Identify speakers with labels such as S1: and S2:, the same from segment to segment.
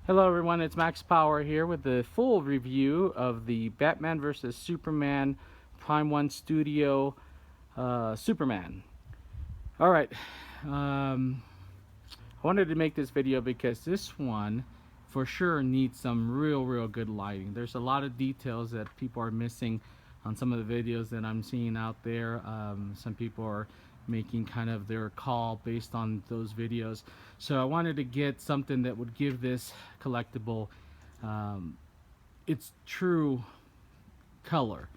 S1: Hello everyone, it's Max Power here with the full review of the Batman vs. Superman Prime 1 Studio Superman. Alright, I wanted to make this video because this one for sure needs some real good lighting. There's a lot of details that people are missing on some of the videos that I'm seeing out there. Some people are making kind of their call based on those videos, so I wanted to get something that would give this collectible its true color.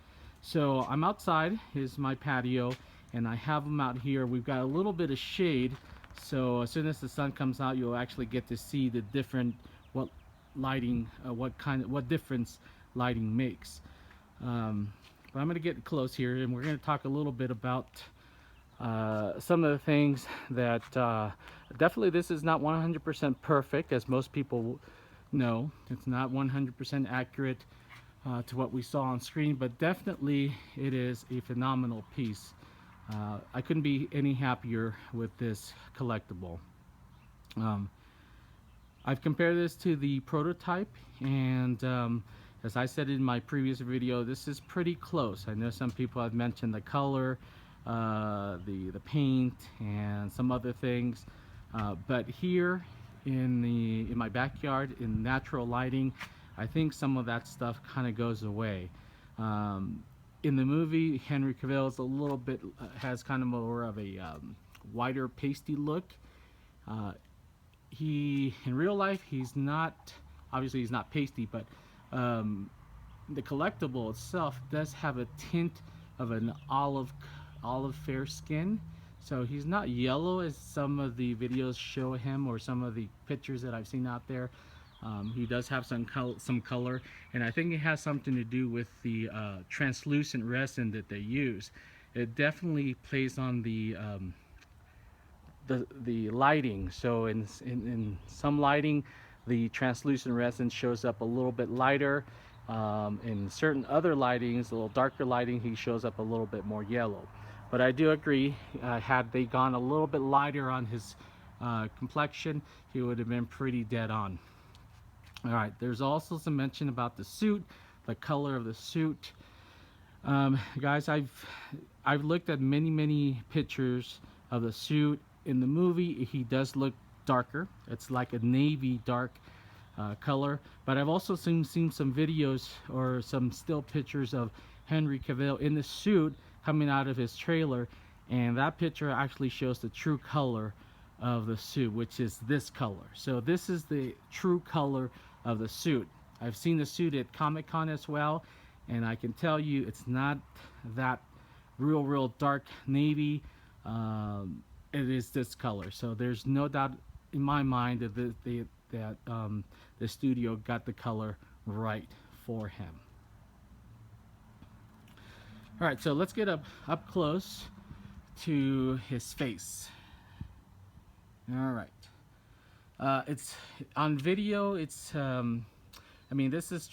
S1: So I'm outside, here's my patio, and I have them out here. We've got a little bit of shade, so as soon as the sun comes out you'll actually get to see the different what lighting what difference lighting makes. But I'm going to get close here and we're going to talk a little bit about some of the things that definitely this is not 100% perfect, as most people know. It's not 100% accurate to what we saw on screen, but definitely it is a phenomenal piece. I couldn't be any happier with this collectible. I've compared this to the prototype, and as I said in my previous video, this is pretty close. I know some people have mentioned the color, the paint, and some other things, but here in my backyard in natural lighting, I think some of that stuff kind of goes away. In the movie, Henry Cavill is a little bit has kind of more of a whiter, pasty look. He in real life, he's not, obviously he's not pasty, but the collectible itself does have a tint of an olive fair skin. So he's not yellow as some of the videos show him, or some of the pictures that I've seen out there. He does have some color, and I think it has something to do with the translucent resin that they use. It definitely plays on the lighting. So in some lighting, the translucent resin shows up a little bit lighter. In certain other lightings, a little darker lighting, he shows up a little bit more yellow. But I do agree, had they gone a little bit lighter on his complexion, he would have been pretty dead on. All right, there's also some mention about the suit, the color of the suit. Guys, I've looked at many pictures of the suit. In the movie, he does look darker. It's like a navy dark color. But I've also seen some videos or some still pictures of Henry Cavill in the suit coming out of his trailer, and that picture actually shows the true color of the suit, which is this color. So this is the true color of the suit. I've seen the suit at Comic-Con as well, and I can tell you it's not that real dark navy. It is this color, so there's no doubt in my mind that the studio got the color right for him. All right, so let's get up close to his face. All right, it's on video. It's I mean, this is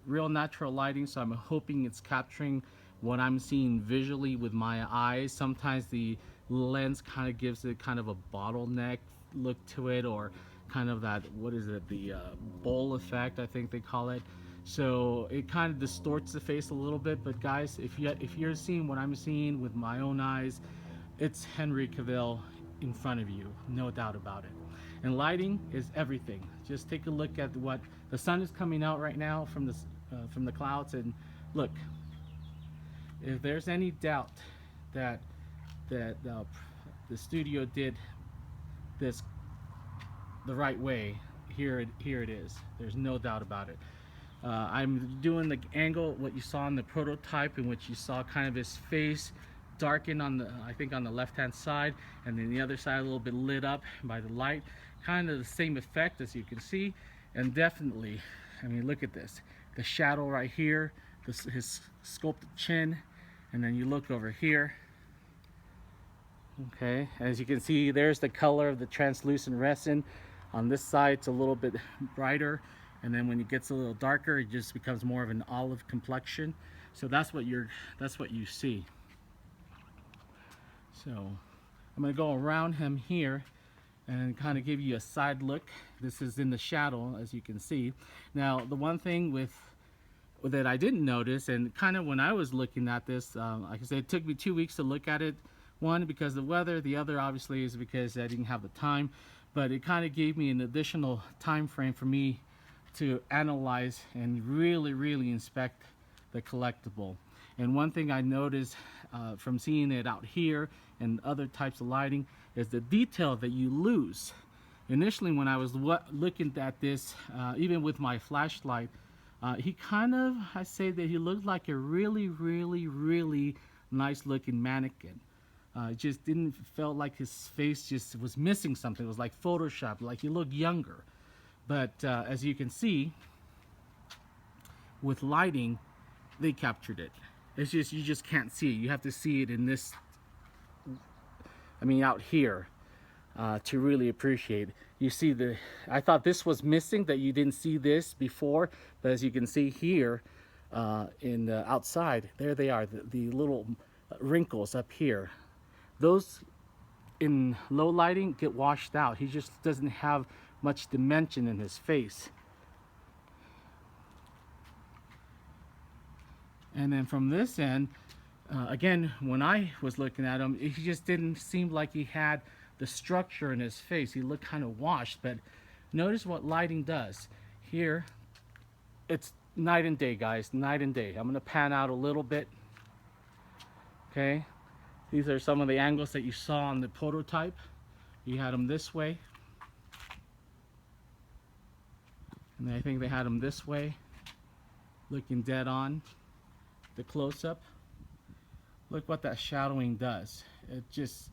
S1: real natural lighting, so I'm hoping it's capturing what I'm seeing visually with my eyes. Sometimes the lens kind of gives it kind of a bottleneck look to it, or kind of that, what is it, the bowl effect, I think they call it. So it kind of distorts the face a little bit. But guys, if you're seeing what I'm seeing with my own eyes, it's Henry Cavill in front of you, no doubt about it. And lighting is everything. Just take a look at what the sun is coming out right now from the clouds, and look, if there's any doubt that the studio did this the right way, here it is. There's no doubt about it. I'm doing the angle, what you saw in the prototype, in which you saw kind of his face darken on the, I think on the left hand side, and then the other side a little bit lit up by the light. Kind of the same effect, as you can see. And definitely, I mean, look at this, the shadow right here, his sculpted chin, and then you look over here. Okay, as you can see, there's the color of the translucent resin. On this side it's a little bit brighter, and then when it gets a little darker, it just becomes more of an olive complexion. So that's what you see. So I'm going to go around him here and kind of give you a side look This is in the shadow, as you can see. Now, the one thing that I didn't notice, and kind of when I was looking at this, like I said, it took me 2 weeks to look at it. One, because of the weather. The other, obviously, is because I didn't have the time. But it kind of gave me an additional time frame for me to analyze and really inspect the collectible. And one thing I noticed from seeing it out here and other types of lighting is the detail that you lose. Initially, when I was looking at this, even with my flashlight, he kind of, I say that he looked like a really nice looking mannequin. It just didn't felt like his face just was missing something. It was like Photoshop, like he looked younger. But as you can see, with lighting, they captured it. It's just, you just can't see it. You have to see it in this, I mean, out here, to really appreciate. You see I thought this was missing, that you didn't see this before, but as you can see here, in the outside, there they are, the little wrinkles up here. Those in low lighting get washed out. He just doesn't have much dimension in his face. And then from this end, again, when I was looking at him, he just didn't seem like he had the structure in his face. He looked kind of washed. But notice what lighting does. Here, it's night and day, guys, night and day. I'm going to pan out a little bit. Okay, these are some of the angles that you saw on the prototype. You had them this way, and I think they had them this way, looking dead on. The close-up, look what that shadowing does.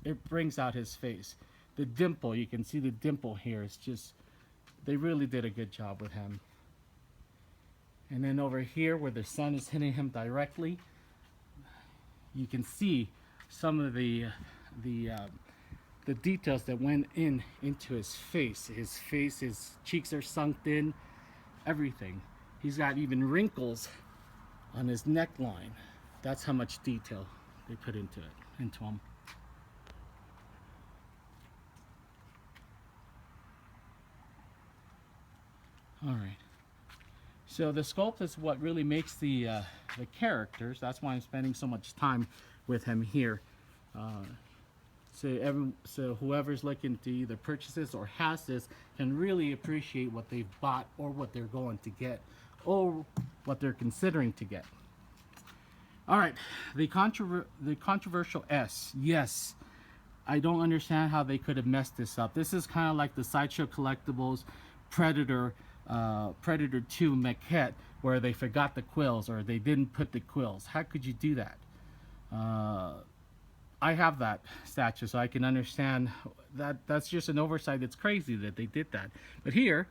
S1: It brings out his face. The dimple, you can see the dimple here. It's just, they really did a good job with him. And then over here where the sun is hitting him directly, you can see some of the details that went into his face. His cheeks are sunk in, everything. He's got even wrinkles on his neckline. That's how much detail they put into him. All right. So the sculpt is what really makes the characters. That's why I'm spending so much time with him here. So whoever's looking to either purchase this or has this can really appreciate what they've bought, or what they're going to get, or what they're considering to get. All right, the controversial S. Yes, I don't understand how they could have messed this up. This is kind of like the Sideshow Collectibles Predator 2 maquette, where they forgot the quills, or they didn't put the quills. How could you do that? I have that statue, so I can understand that. That's just an oversight. It's crazy that they did that. But here,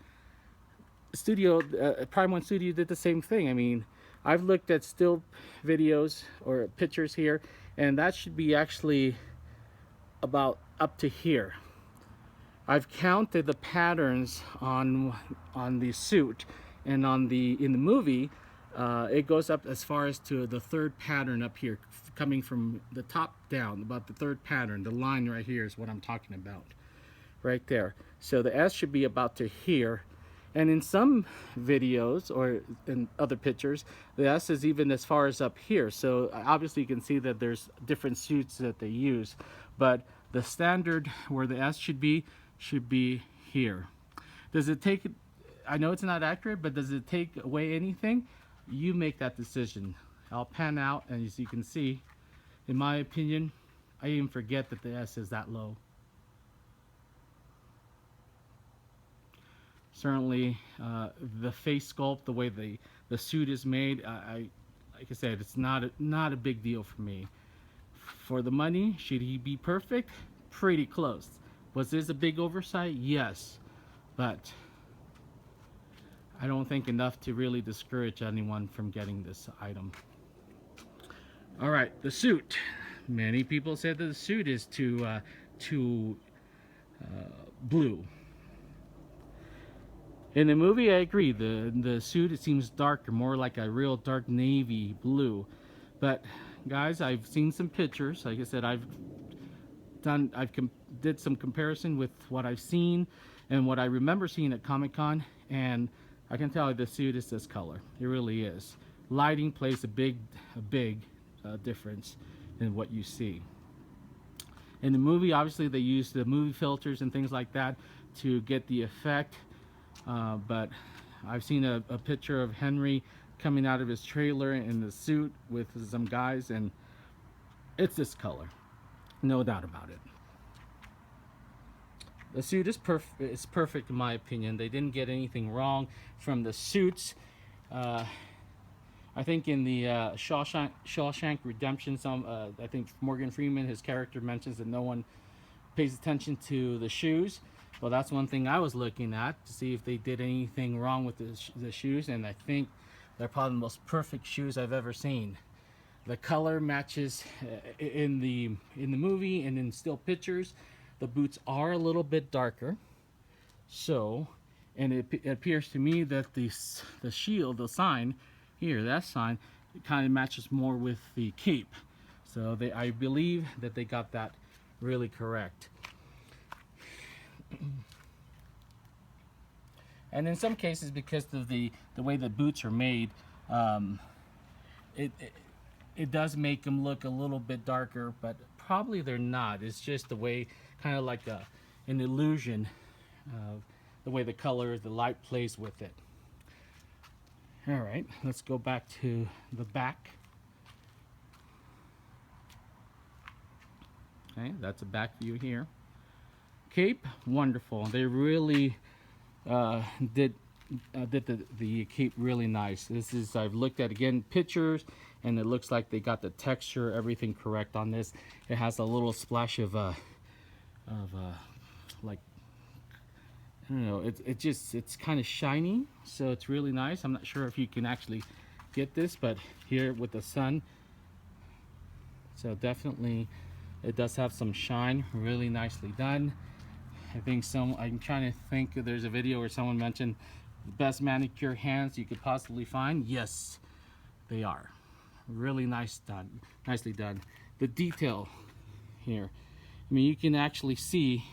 S1: Prime 1 Studio did the same thing. I mean, I've looked at still videos or pictures here, and that should be actually about up to here. I've counted the patterns on the suit, and in the movie, it goes up as far as to the third pattern up here, coming from the top down, about the third pattern. The line right here is what I'm talking about, right there. So the S should be about to here. And in some videos or in other pictures, the S is even as far as up here. So obviously you can see that there's different suits that they use. But the standard where the S should be here. Does it take, I know it's not accurate, but does it take away anything? You make that decision. I'll pan out, and as you can see, in my opinion, I even forget that the S is that low. Certainly, the face sculpt, the way the suit is made, like I said, it's not a big deal for me. For the money, should he be perfect? Pretty close. Was this a big oversight? Yes, but I don't think enough to really discourage anyone from getting this item. All right, the suit. Many people said that the suit is too blue. In the movie, I agree. The suit, it seems darker, more like a real dark navy blue. But guys, I've seen some pictures. Like I said, did some comparison with what I've seen, and what I remember seeing at Comic-Con, and I can tell you the suit is this color. It really is. Lighting plays a big difference in what you see. In the movie, obviously they use the movie filters and things like that to get the effect, but I've seen a picture of Henry coming out of his trailer in the suit with some guys, and it's this color, no doubt about it. The suit is perfect in my opinion. They didn't get anything wrong from the suits. I think in the Shawshank Redemption, I think Morgan Freeman, his character, mentions that no one pays attention to the shoes. Well, that's one thing I was looking at to see if they did anything wrong with the shoes, and I think they're probably the most perfect shoes I've ever seen. The color matches in the movie and in still pictures. The boots are a little bit darker, so, and it appears to me that the shield, the sign here, that sign, it kind of matches more with the cape. So I believe that they got that really correct. And in some cases, because of the way the boots are made, it does make them look a little bit darker, but probably they're not. It's just the way, kind of like an illusion of the way the color, the light plays with it. All right, let's go back to the back. Okay, that's a back view here. Cape, wonderful. They really did the cape really nice. This is, I've looked at again pictures, and it looks like they got the texture, everything correct on this. It has a little splash of like, I don't know, it's kind of shiny, so it's really nice. I'm not sure if you can actually get this, but here with the sun, so definitely it does have some shine, really nicely done. I think I'm trying to think if there's a video where someone mentioned the best manicure hands you could possibly find. Yes, they are. Really nicely done. The detail here, I mean, you can actually see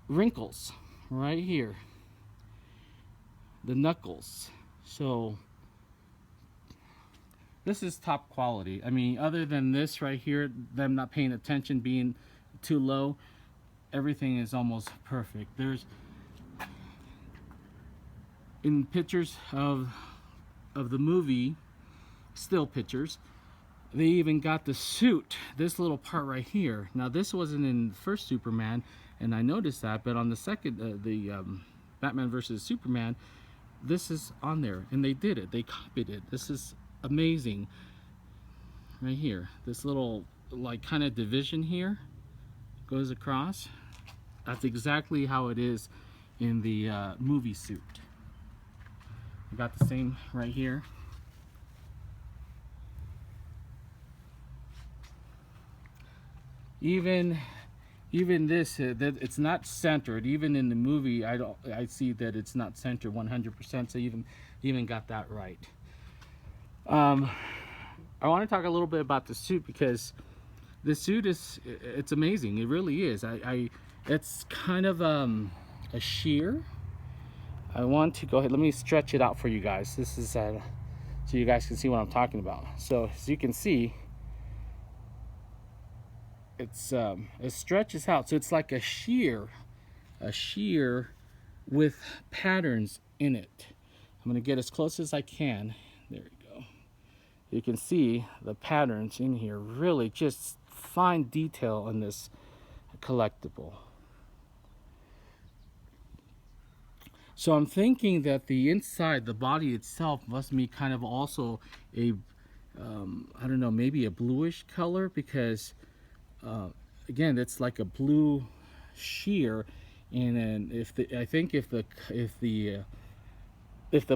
S1: wrinkles right here, the knuckles. So this is top quality. I mean, other than this right here, them not paying attention, being too low, everything is almost perfect. There's in pictures of the movie, still pictures, they even got the suit, this little part right here. Now this wasn't in the first Superman, and I noticed that, but on the second, Batman versus Superman, this is on there, and they did it. They copied it. This is amazing. Right here, this little like kind of division here goes across. That's exactly how it is in the movie suit. I got the same right here. Even this, that it's not centered. Even in the movie, I see that it's not centered 100%. So even got that right. I want to talk a little bit about the suit, because the suit it's amazing. It really is. It's kind of a sheer. I want to go ahead. Let me stretch it out for you guys. This is so you guys can see what I'm talking about. So as you can see, it stretches out, so it's like a sheer with patterns in it. I'm going to get as close as I can. There we go. You can see the patterns in here. Really just fine detail in this collectible. So I'm thinking that the inside, the body itself, must be kind of also a I don't know, maybe a bluish color, because again, it's like a blue sheer. And then I think if the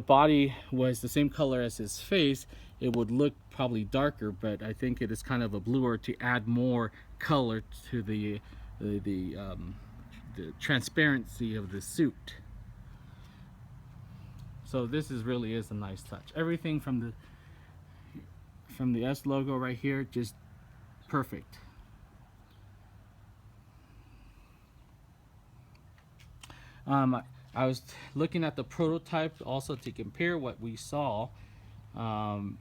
S1: body was the same color as his face, it would look probably darker, but I think it is kind of a bluer to add more color to the transparency of the suit. So this really is a nice touch. Everything from the S logo right here, just perfect. I was looking at the prototype also to compare what we saw, um,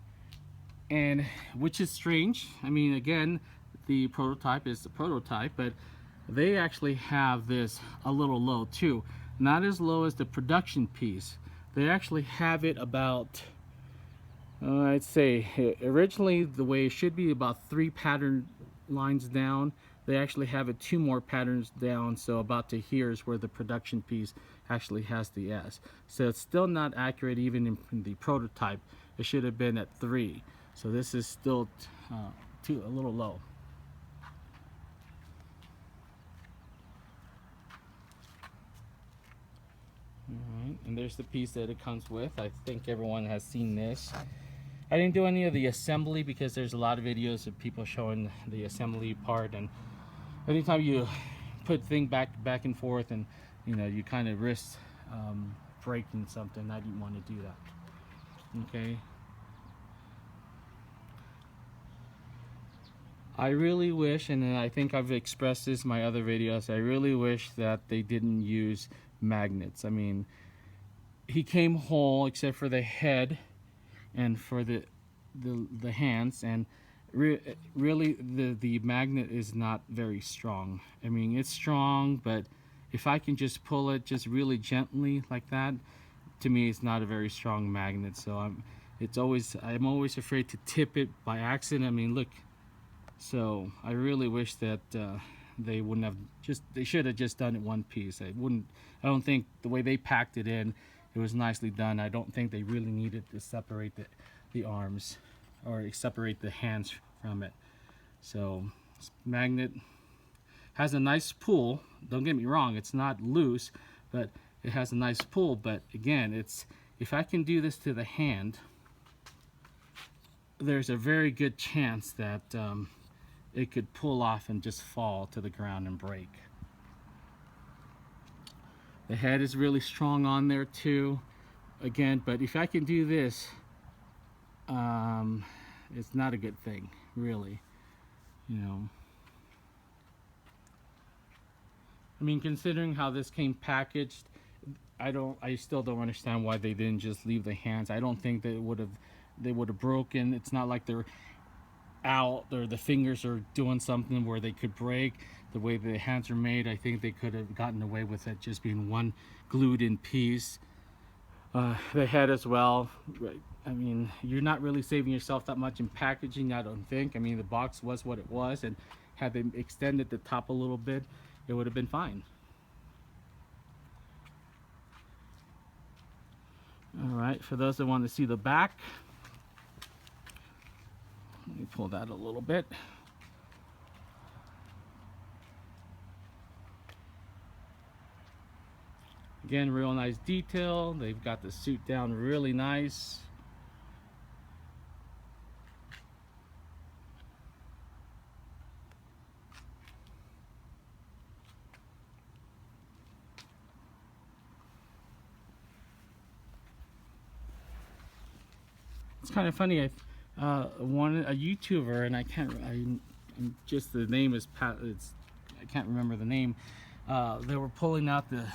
S1: and which is strange. I mean, again, the prototype is the prototype, but they actually have this a little low too. Not as low as the production piece. They actually have it about, I'd say, originally the way it should be about 3 pattern lines down. They actually have it 2 more patterns down, so about to here is where the production piece actually has the S. So it's still not accurate even in the prototype. It should have been at 3. So this is still a little low. Alright, and there's the piece that it comes with. I think everyone has seen this. I didn't do any of the assembly because there's a lot of videos of people showing the assembly part, and anytime you put thing back and forth, and you know, you kind of risk breaking something. I didn't want to do that. Okay. I really wish, and I think I've expressed this in my other videos, I really wish that they didn't use magnets. I mean, he came whole except for the head and for the hands, and really the magnet is not very strong. I mean, it's strong, but if I can just pull it just really gently like that, to me it's not a very strong magnet. So I'm always afraid to tip it by accident. I mean, look. So I really wish that they wouldn't have they should have just done it one piece. I don't think the way they packed it in, it was nicely done. I don't think they really needed to separate the arms or separate the hands from it. So this magnet has a nice pull. Don't get me wrong, it's not loose, but it has a nice pull. But again, if I can do this to the hand, there's a very good chance that it could pull off and just fall to the ground and break. The head is really strong on there too. Again, but if I can do this, it's not a good thing, really. You know. I mean, considering how this came packaged, I still don't understand why they didn't just leave the hands. I don't think they would have broken. It's not like they're out or the fingers are doing something where they could break. The way the hands are made, I think they could have gotten away with it just being one glued in piece. The head as well. I mean, you're not really saving yourself that much in packaging, I don't think. I mean, the box was what it was, and had they extended the top a little bit, it would have been fine. All right, for those that want to see the back, let me pull that a little bit. Again, real nice detail. They've got the suit down really nice. It's kind of funny. A YouTuber, and I'm just the name is Pat. I can't remember the name. They were pulling out the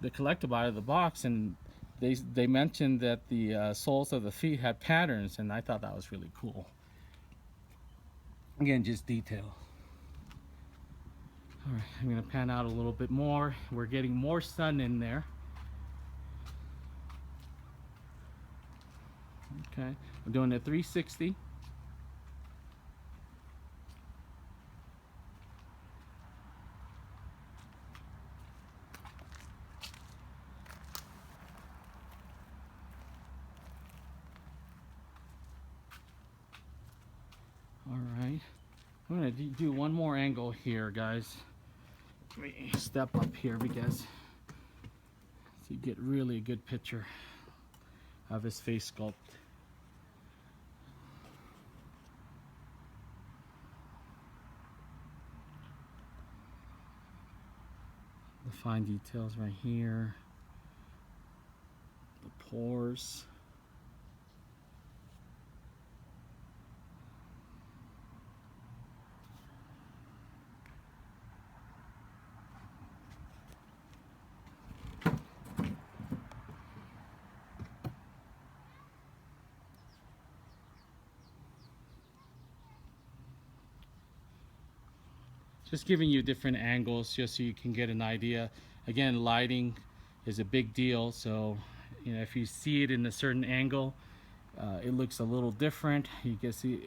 S1: collectible out of the box, and they mentioned that the soles of the feet had patterns, and I thought that was really cool. Again, just detail. All right, I'm gonna pan out a little bit more. We're getting more sun in there. Okay, I'm doing a 360. All right, I'm gonna do one more angle here, guys. Let me step up here because so you get really a good picture of his face sculpt. The fine details right here, the pores. just giving you different angles just so you can get an idea. Again, lighting is a big deal, so you know, if you see it in a certain angle, it looks a little different. You can see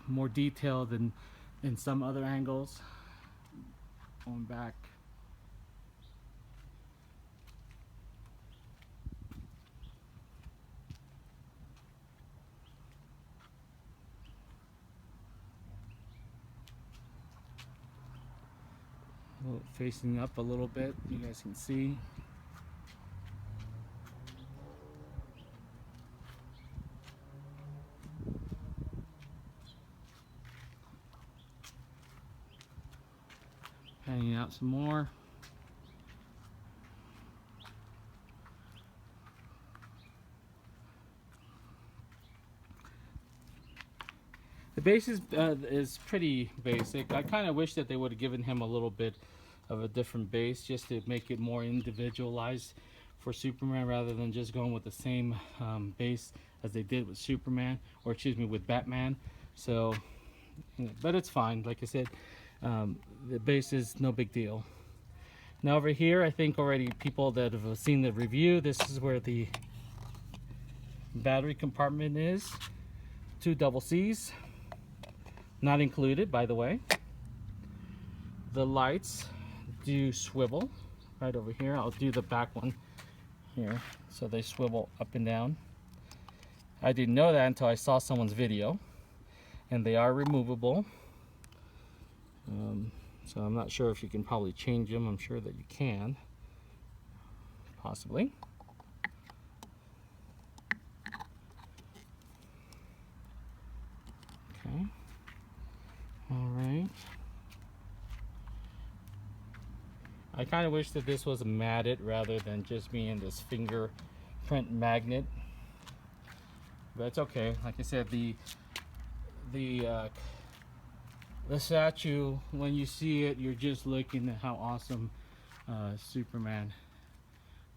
S1: more detail than in some other angles. Going back. Facing up a little bit, you guys can see. Panning out some more. The base is pretty basic. I kind of wish that they would have given him a little bit of a different base just to make it more individualized for Superman, rather than just going with the same base as they did with Superman, or excuse me, with Batman. So, but it's fine. Like I said, the base is no big deal. Now over here, I think already people that have seen the review, this is where the battery compartment is. 2 double C's. Not included, by the way. The lights do swivel right over here. I'll do the back one here, so they swivel up and down. I didn't know that until I saw someone's video, and they are removable. So I'm not sure if you can probably change them. I'm sure that you can, possibly. Okay. All right. I kind of wish that this was matted rather than just being this fingerprint magnet, but it's okay. Like I said, the statue, when you see it, you're just looking at how awesome Superman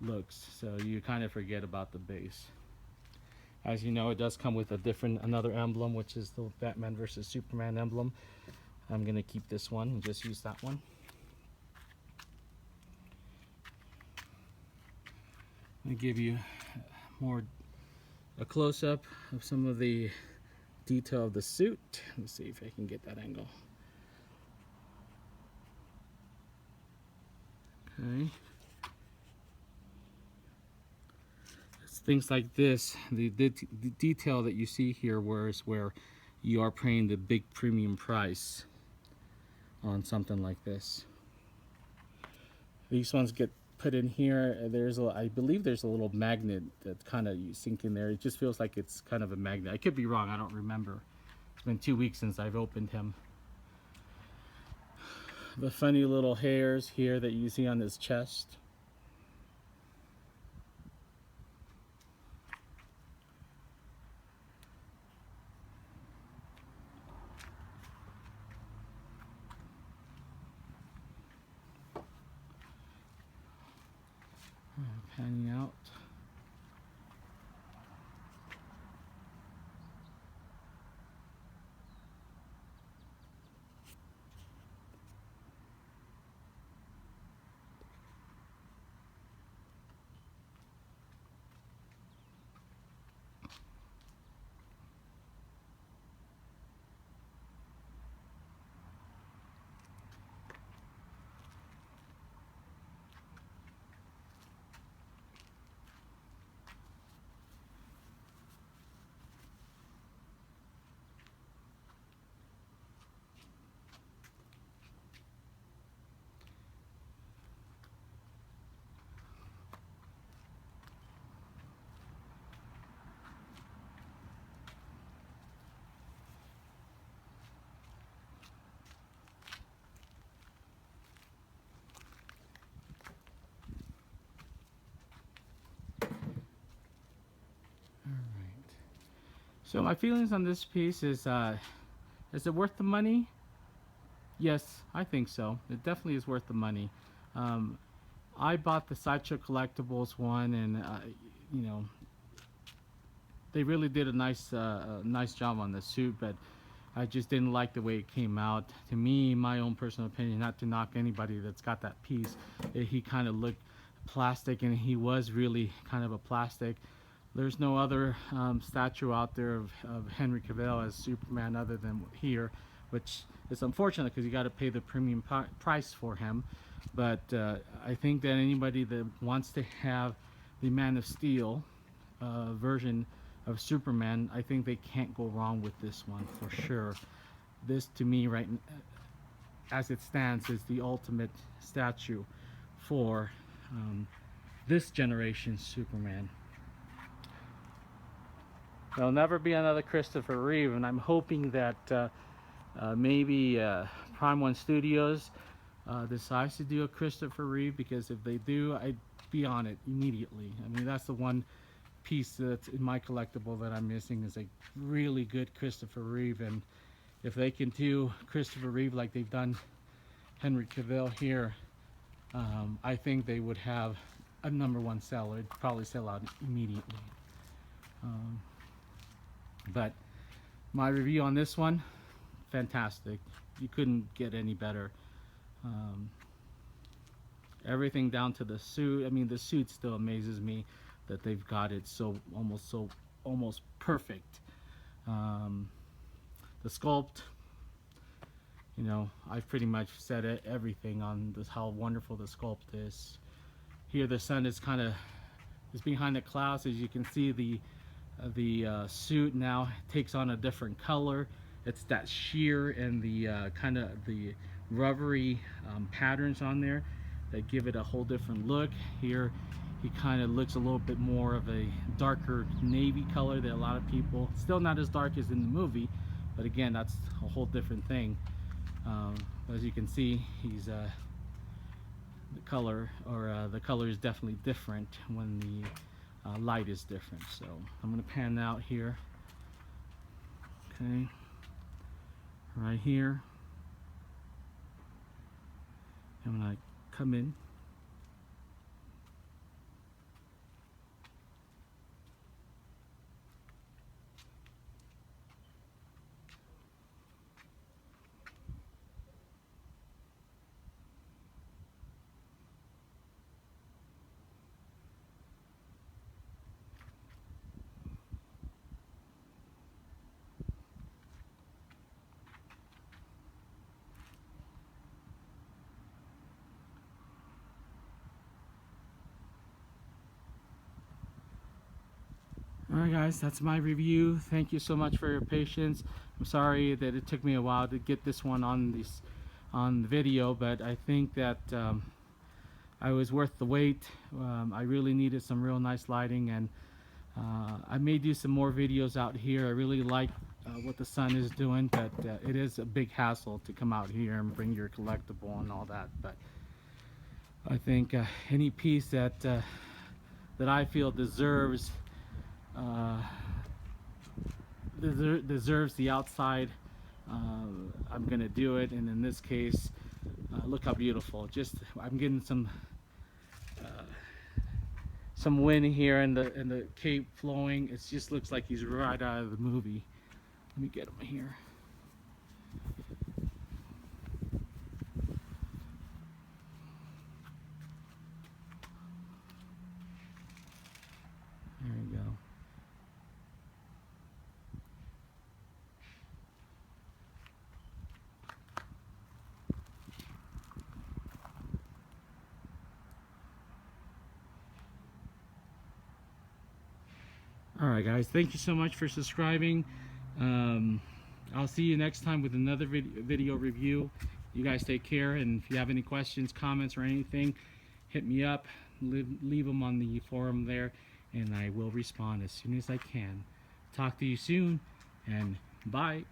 S1: looks, so you kind of forget about the base. As you know, it does come with another emblem, which is the Batman versus Superman emblem. I'm gonna keep this one and just use that one. I'll give you a close-up of some of the detail of the suit. Let's see if I can get that angle. Okay. It's things like this, the detail that you see here, where you are paying the big premium price on something like this. These ones get put in here. I believe there's a little magnet that kind of you sink in there. It just feels like it's kind of a magnet. I could be wrong, I don't remember. It's been 2 weeks since I've opened him. The funny little hairs here that you see on his chest. Panning out. So my feelings on this piece is it worth the money? Yes, I think so. It definitely is worth the money. I bought the Sideshow Collectibles one, and you know, they really did a nice job on the suit. But I just didn't like the way it came out. To me, my own personal opinion, not to knock anybody that's got that piece, he kind of looked plastic, and he was really kind of a plastic. There's no other statue out there of Henry Cavill as Superman other than here, which is unfortunate because you got to pay the premium price for him. But I think that anybody that wants to have the Man of Steel version of Superman, I think they can't go wrong with this one for sure. This, to me, right as it stands, is the ultimate statue for this generation's Superman. There'll never be another Christopher Reeve, and I'm hoping that maybe Prime One Studios decides to do a Christopher Reeve, because if they do, I'd be on it immediately. I mean, that's the one piece that's in my collectible that I'm missing, is a really good Christopher Reeve. And if they can do Christopher Reeve like they've done Henry Cavill here, I think they would have a #1 seller. It'd probably sell out immediately. But my review on this one, fantastic. You couldn't get any better. Everything down to the suit. I mean, the suit still amazes me that they've got it almost perfect. The sculpt, you know, I've pretty much said everything on this, how wonderful the sculpt is. Here the sun is behind the clouds. As you can see, the suit now takes on a different color. It's that sheer and the kind of the rubbery patterns on there that give it a whole different look. Here he kind of looks a little bit more of a darker navy color that a lot of people, still not as dark as in the movie, but again, that's a whole different thing. As you can see, he's the color is definitely different when the light is different. So I'm going to pan out here. Okay, right here. I'm going to come in. Alright guys, that's my review. Thank you so much for your patience. I'm sorry that it took me a while to get this one on the video, but I think that I was worth the wait. I really needed some real nice lighting, and I may do some more videos out here. I really like what the sun is doing, but it is a big hassle to come out here and bring your collectible and all that. But I think any piece that I feel deserves the outside, I'm gonna do it. And in this case, look how beautiful. Just, I'm getting some wind here, and the cape flowing. It just looks like he's right out of the movie. Let me get him here. There you go. Alright guys, thank you so much for subscribing. I'll see you next time with another video review. You guys take care, and if you have any questions, comments, or anything, hit me up. Leave them on the forum there, and I will respond as soon as I can. Talk to you soon, and bye.